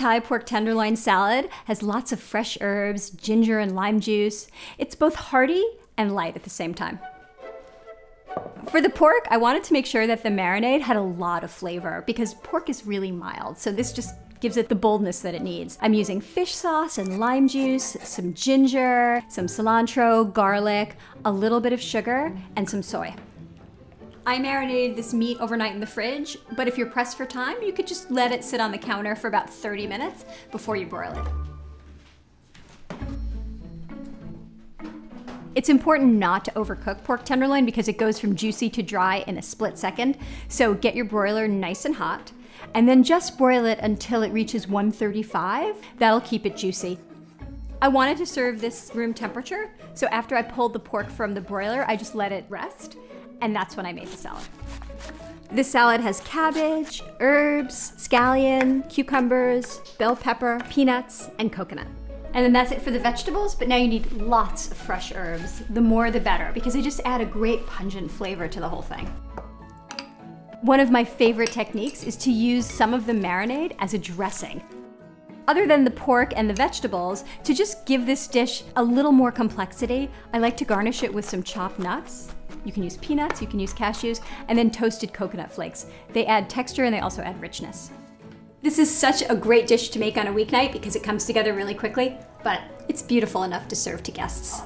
Thai pork tenderloin salad has lots of fresh herbs, ginger and lime juice. It's both hearty and light at the same time. For the pork, I wanted to make sure that the marinade had a lot of flavor because pork is really mild, so this just gives it the boldness that it needs. I'm using fish sauce and lime juice, some ginger, some cilantro, garlic, a little bit of sugar, and some soy. I marinated this meat overnight in the fridge, but if you're pressed for time, you could just let it sit on the counter for about 30 minutes before you broil it. It's important not to overcook pork tenderloin because it goes from juicy to dry in a split second, so get your broiler nice and hot, and then just broil it until it reaches 135. That'll keep it juicy. I wanted to serve this room temperature, so after I pulled the pork from the broiler, I just let it rest, and that's when I made the salad. This salad has cabbage, herbs, scallion, cucumbers, bell pepper, peanuts, and coconut. And then that's it for the vegetables, but now you need lots of fresh herbs. The more the better, because they just add a great pungent flavor to the whole thing. One of my favorite techniques is to use some of the marinade as a dressing. Other than the pork and the vegetables, to just give this dish a little more complexity, I like to garnish it with some chopped nuts. You can use peanuts, you can use cashews, and then toasted coconut flakes. They add texture and they also add richness. This is such a great dish to make on a weeknight because it comes together really quickly, but it's beautiful enough to serve to guests.